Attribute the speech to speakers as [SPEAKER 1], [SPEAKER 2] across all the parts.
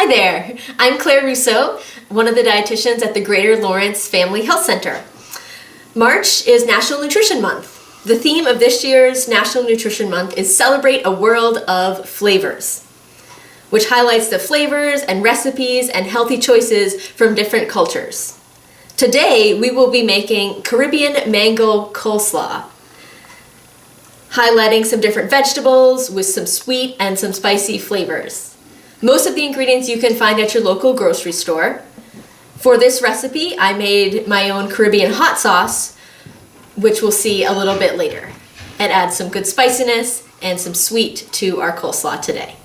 [SPEAKER 1] Hi there, I'm Claire Rousseau, one of the dietitians at the Greater Lawrence Family Health Center. March is National Nutrition Month. The theme of this year's National Nutrition Month is Celebrate a World of Flavors, which highlights the flavors and recipes and healthy choices from different cultures. Today, we will be making Caribbean mango coleslaw, highlighting some different vegetables with some sweet and some spicy flavors. Most of the ingredients you can find at your local grocery store. For this recipe, I made my own Caribbean hot sauce, which we'll see a little bit later. It adds some good spiciness and some sweet to our coleslaw today.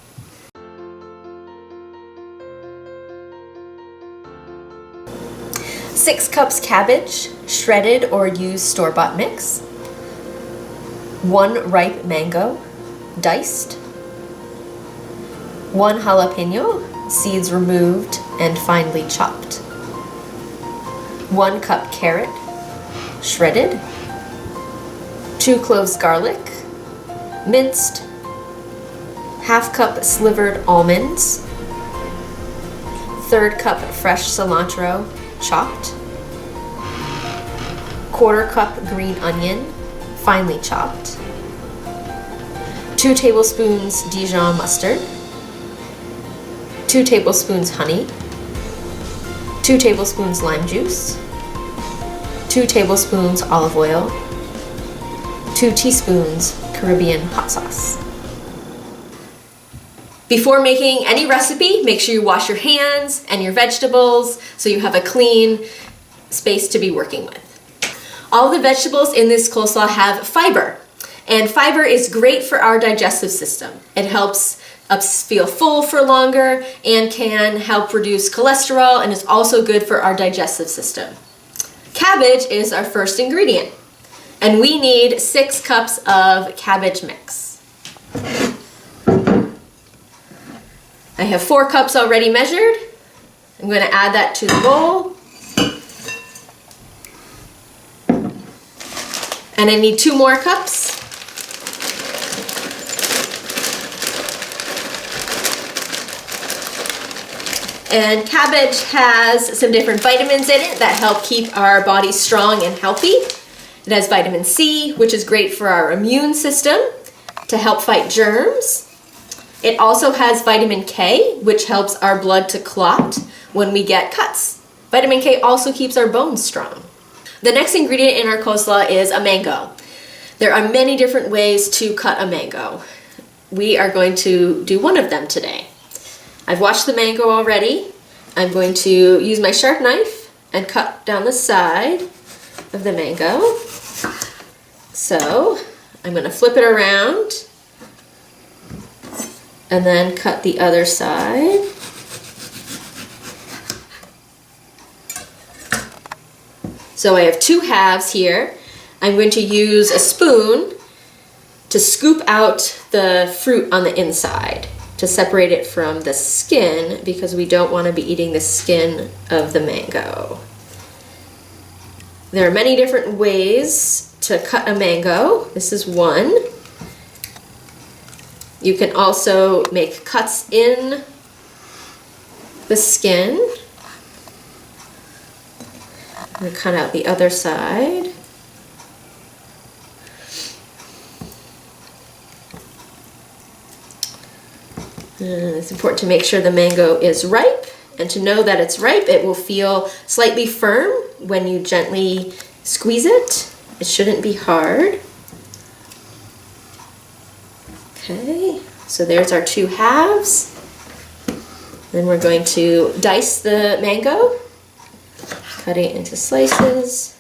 [SPEAKER 1] Six cups cabbage, shredded or used store-bought mix. 1 ripe mango, diced. 1 jalapeno, seeds removed and finely chopped. 1 cup carrot, shredded. 2 cloves garlic, minced. 1/2 cup slivered almonds. 1/3 cup fresh cilantro, chopped. 1/4 cup green onion, finely chopped. 2 tablespoons Dijon mustard. 2 tablespoons honey, 2 tablespoons lime juice, 2 tablespoons olive oil, 2 teaspoons Caribbean hot sauce. Before making any recipe, make sure you wash your hands and your vegetables so you have a clean space to be working with. All the vegetables in this coleslaw have fiber, and fiber is great for our digestive system. It helps us feel full for longer and can help reduce cholesterol, and is also good for our digestive system. Cabbage is our first ingredient, and we need 6 cups of cabbage mix. I have 4 cups already measured. I'm going to add that to the bowl. And I need 2 more cups. And cabbage has some different vitamins in it that help keep our body strong and healthy. It has vitamin C, which is great for our immune system to help fight germs. It also has vitamin K, which helps our blood to clot when we get cuts. Vitamin K also keeps our bones strong. The next ingredient in our coleslaw is a mango. There are many different ways to cut a mango. We are going to do one of them today. I've washed the mango already. I'm going to use my sharp knife and cut down the side of the mango. So I'm going to flip it around and then cut the other side. So I have 2 halves here. I'm going to use a spoon to scoop out the fruit on the inside, to separate it from the skin, because we don't want to be eating the skin of the mango. There are many different ways to cut a mango. This is one. You can also make cuts in the skin. I'm going to cut out the other side. It's important to make sure the mango is ripe, and to know that it's ripe. It will feel slightly firm when you gently squeeze it. It shouldn't be hard. Okay, so there's our 2 halves. Then we're going to dice the mango, cut it into slices.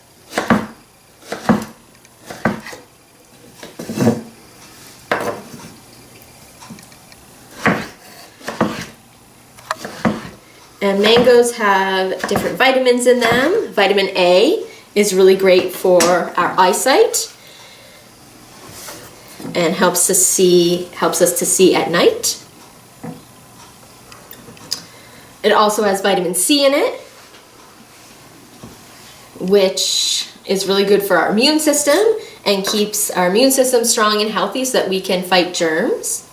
[SPEAKER 1] And mangoes have different vitamins in them. Vitamin A is really great for our eyesight and helps us to see at night. It also has vitamin C in it, which is really good for our immune system and keeps our immune system strong and healthy so that we can fight germs.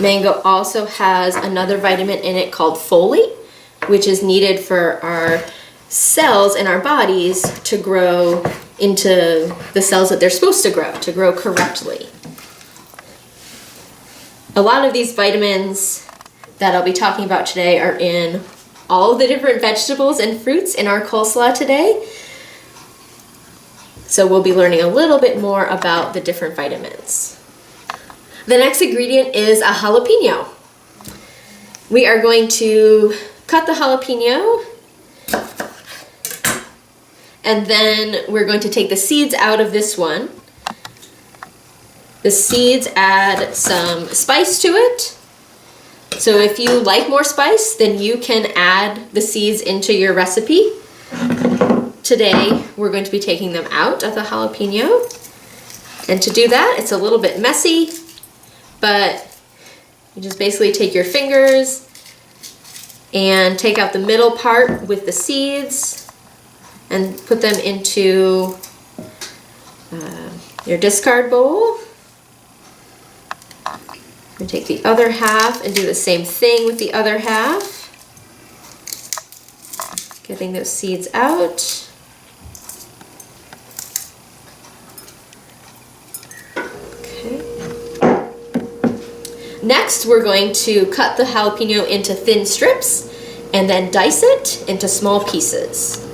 [SPEAKER 1] Mango also has another vitamin in it called folate, which is needed for our cells in our bodies to grow into the cells that they're supposed to grow correctly. A lot of these vitamins that I'll be talking about today are in all of the different vegetables and fruits in our coleslaw today. So we'll be learning a little bit more about the different vitamins. The next ingredient is a jalapeno. We are going to cut the jalapeno, and then we're going to take the seeds out of this one. The seeds add some spice to it. So if you like more spice, then you can add the seeds into your recipe. Today, we're going to be taking them out of the jalapeno. And to do that, it's a little bit messy, but you just basically take your fingers and take out the middle part with the seeds and put them into your discard bowl. And take the other half and do the same thing with the other half. Getting those seeds out. Next, we're going to cut the jalapeno into thin strips and then dice it into small pieces.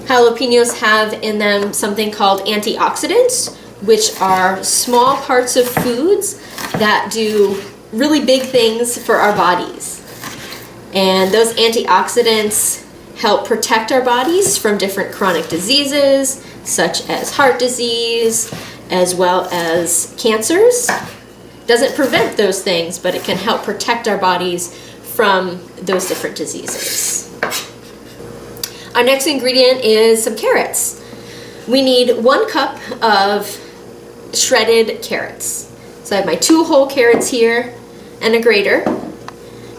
[SPEAKER 1] Jalapenos have in them something called antioxidants, which are small parts of foods that do really big things for our bodies. And those antioxidants help protect our bodies from different chronic diseases, such as heart disease, as well as cancers. Doesn't prevent those things, but it can help protect our bodies from those different diseases. Our next ingredient is some carrots. We need 1 cup of shredded carrots. So I have my 2 whole carrots here and a grater.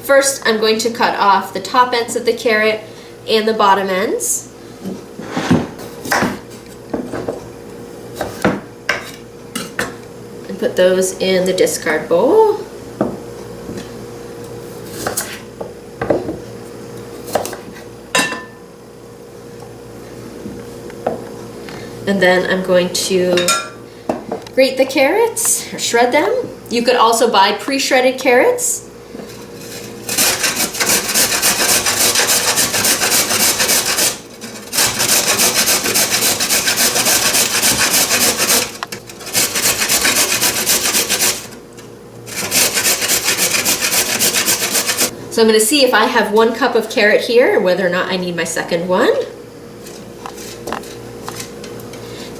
[SPEAKER 1] First, I'm going to cut off the top ends of the carrot and the bottom ends. And put those in the discard bowl. And then I'm going to grate the carrots, or shred them. You could also buy pre-shredded carrots. So I'm going to see if I have 1 cup of carrot here, and whether or not I need my second one.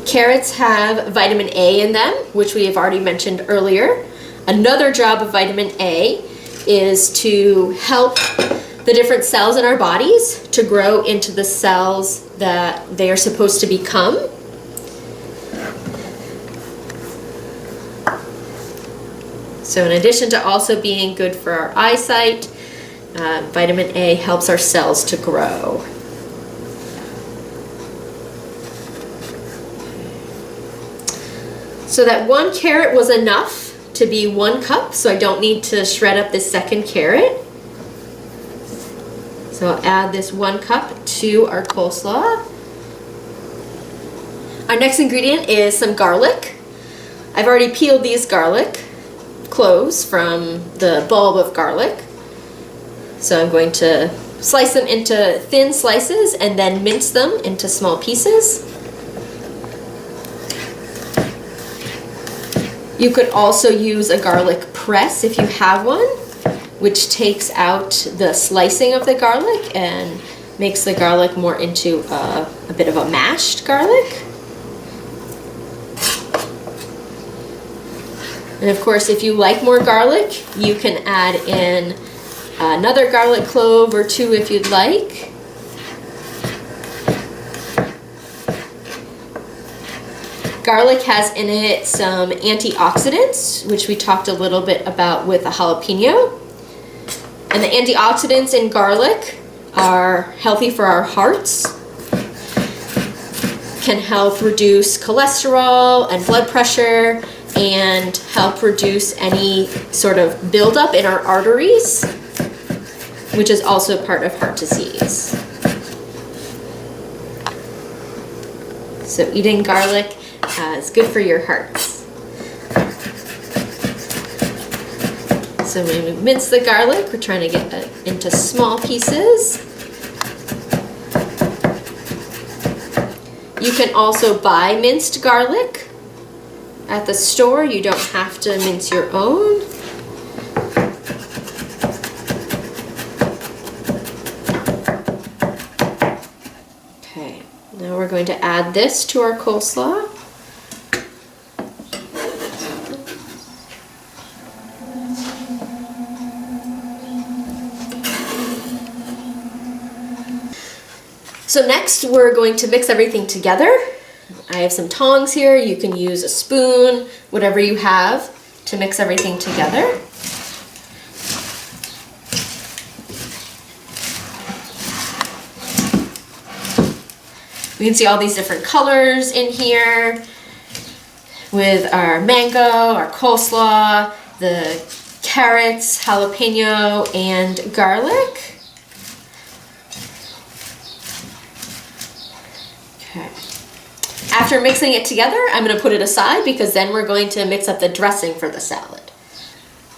[SPEAKER 1] Carrots have vitamin A in them, which we have already mentioned earlier. Another job of vitamin A is to help the different cells in our bodies to grow into the cells that they are supposed to become. So in addition to also being good for our eyesight, vitamin A helps our cells to grow. So that 1 carrot was enough to be 1 cup, so I don't need to shred up this second carrot. So I'll add this 1 cup to our coleslaw. Our next ingredient is some garlic. I've already peeled these garlic cloves from the bulb of garlic. So I'm going to slice them into thin slices and then mince them into small pieces. You could also use a garlic press if you have one, which takes out the slicing of the garlic and makes the garlic more into a bit of a mashed garlic. And of course, if you like more garlic, you can add in another garlic clove or 2 if you'd like. Garlic has in it some antioxidants, which we talked a little bit about with a jalapeno. And the antioxidants in garlic are healthy for our hearts, can help reduce cholesterol and blood pressure, and help reduce any sort of buildup in our arteries, which is also part of heart disease. So eating garlic is good for your hearts. So when we mince the garlic, we're trying to get it into small pieces. You can also buy minced garlic at the store. You don't have to mince your own. Okay, now we're going to add this to our coleslaw. So next we're going to mix everything together. I have some tongs here. You can use a spoon, whatever you have, to mix everything together. We can see all these different colors in here with our mango, our coleslaw, the carrots, jalapeno, and garlic. Okay. After mixing it together, I'm going to put it aside because then we're going to mix up the dressing for the salad.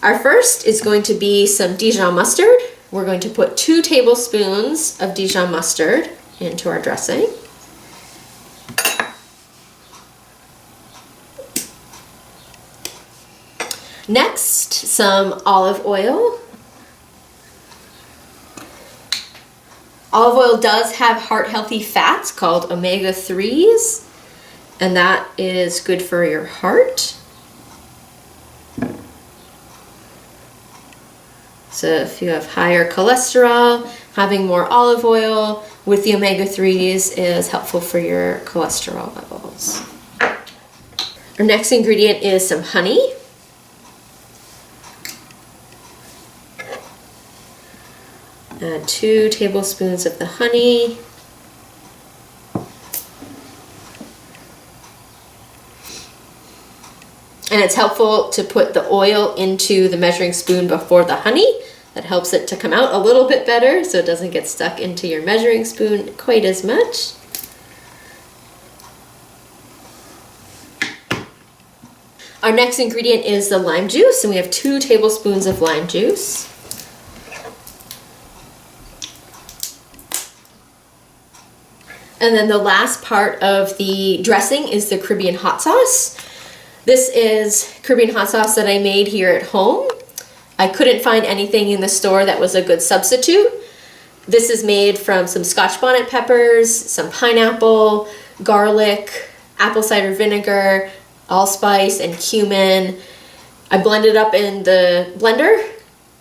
[SPEAKER 1] Our first is going to be some Dijon mustard. We're going to put 2 tablespoons of Dijon mustard into our dressing. Next, some olive oil. Olive oil does have heart-healthy fats called omega-3s, and that is good for your heart. So if you have higher cholesterol, having more olive oil with the omega-3s is helpful for your cholesterol levels. Our next ingredient is some honey. Add 2 tablespoons of the honey. And it's helpful to put the oil into the measuring spoon before the honey. That helps it to come out a little bit better so it doesn't get stuck into your measuring spoon quite as much. Our next ingredient is the lime juice, and we have 2 tablespoons of lime juice. And then the last part of the dressing is the Caribbean hot sauce. This is Caribbean hot sauce that I made here at home. I couldn't find anything in the store that was a good substitute. This is made from some Scotch bonnet peppers, some pineapple, garlic, apple cider vinegar, allspice, and cumin. I blended it up in the blender,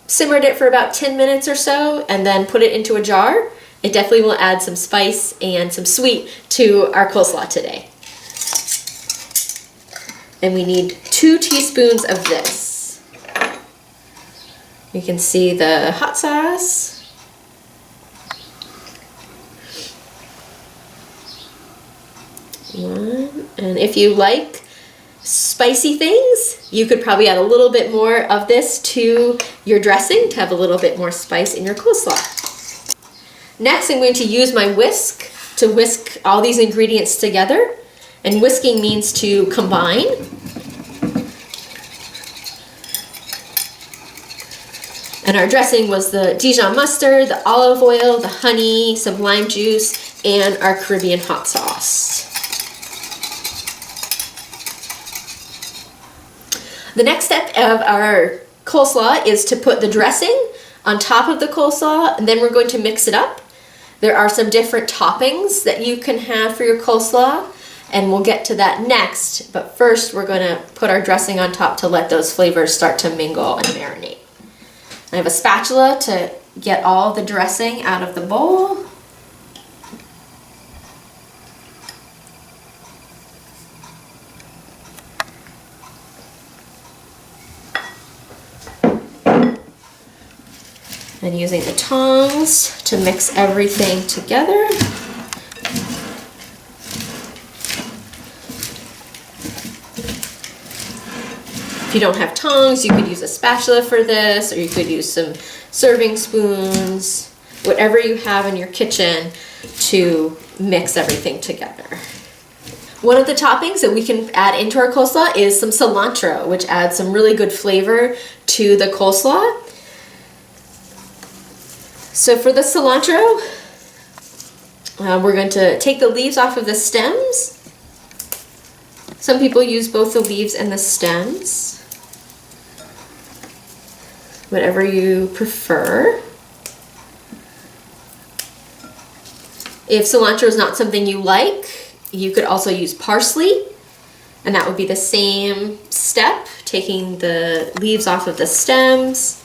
[SPEAKER 1] simmered it for about 10 minutes or so, and then put it into a jar. It definitely will add some spice and some sweet to our coleslaw today. And we need 2 teaspoons of this. You can see the hot sauce. And if you like spicy things, you could probably add a little bit more of this to your dressing to have a little bit more spice in your coleslaw. Next, I'm going to use my whisk to whisk all these ingredients together. And whisking means to combine. And our dressing was the Dijon mustard, the olive oil, the honey, some lime juice, and our Caribbean hot sauce. The next step of our coleslaw is to put the dressing on top of the coleslaw, and then we're going to mix it up. There are some different toppings that you can have for your coleslaw, and we'll get to that next. But first, we're going to put our dressing on top to let those flavors start to mingle and marinate. I have a spatula to get all the dressing out of the bowl. And using the tongs to mix everything together. If you don't have tongs, you could use a spatula for this, or you could use some serving spoons, whatever you have in your kitchen to mix everything together. One of the toppings that we can add into our coleslaw is some cilantro, which adds some really good flavor to the coleslaw. So for the cilantro, we're going to take the leaves off of the stems. Some people use both the leaves and the stems, whatever you prefer. If cilantro is not something you like, you could also use parsley, and that would be the same step, taking the leaves off of the stems.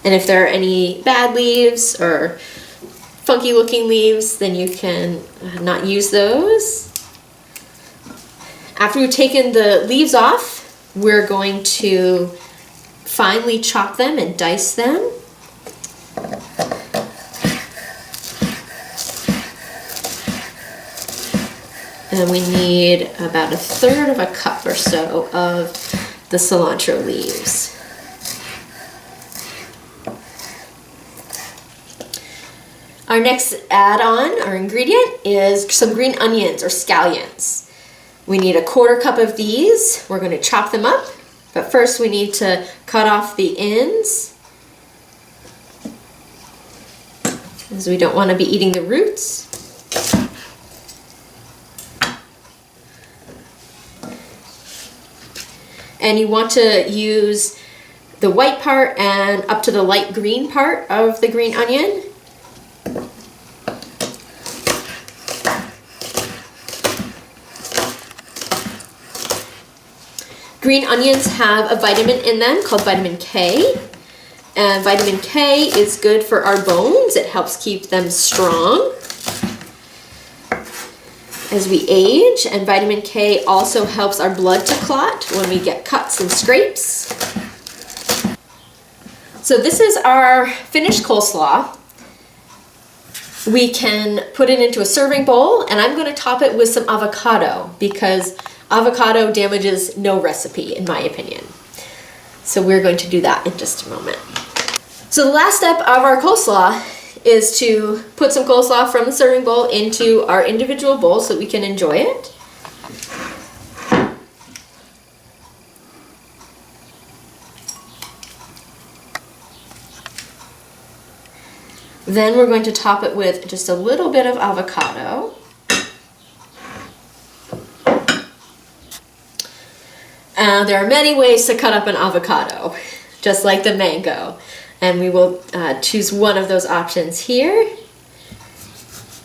[SPEAKER 1] And if there are any bad leaves or funky looking leaves, then you can not use those. After we've taken the leaves off, we're going to finely chop them and dice them. And we need about 1/3 of a cup or so of the cilantro leaves. Our next add-on, our ingredient, is some green onions or scallions. We need 1/4 cup of these. We're going to chop them up, but first we need to cut off the ends, as we don't want to be eating the roots. And you want to use the white part and up to the light green part of the green onion. Green onions have a vitamin in them called vitamin K. And vitamin K is good for our bones. It helps keep them strong as we age, and vitamin K also helps our blood to clot when we get cuts and scrapes. So this is our finished coleslaw. We can put it into a serving bowl, and I'm going to top it with some avocado because avocado damages no recipe, in my opinion. So we're going to do that in just a moment. So the last step of our coleslaw is to put some coleslaw from the serving bowl into our individual bowls so that we can enjoy it. Then we're going to top it with just a little bit of avocado. There are many ways to cut up an avocado, just like the mango. And we will choose one of those options here.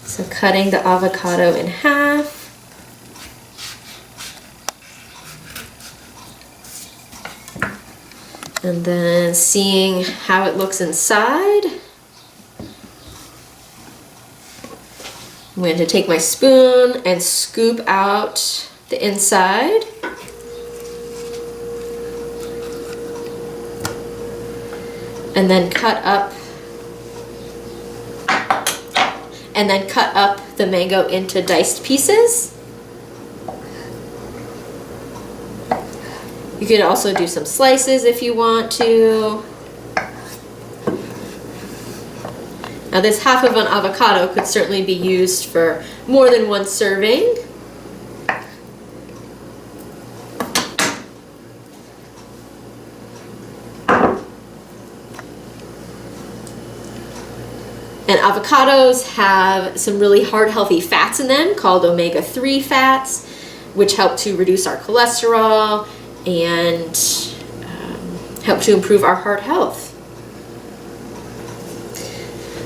[SPEAKER 1] So cutting the avocado in half. And then seeing how it looks inside. I'm going to take my spoon and scoop out the inside. And then cut up the mango into diced pieces. You could also do some slices if you want to. Now this half of an avocado could certainly be used for more than one serving. And avocados have some really heart healthy fats in them called omega-3 fats, which help to reduce our cholesterol and help to improve our heart health.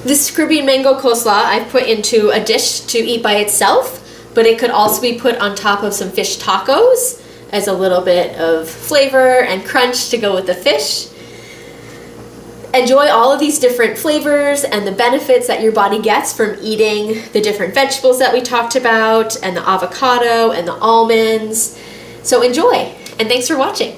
[SPEAKER 1] This Caribbean mango coleslaw I've put into a dish to eat by itself, but it could also be put on top of some fish tacos as a little bit of flavor and crunch to go with the fish. Enjoy all of these different flavors and the benefits that your body gets from eating the different vegetables that we talked about, and the avocado and the almonds. So enjoy, and thanks for watching.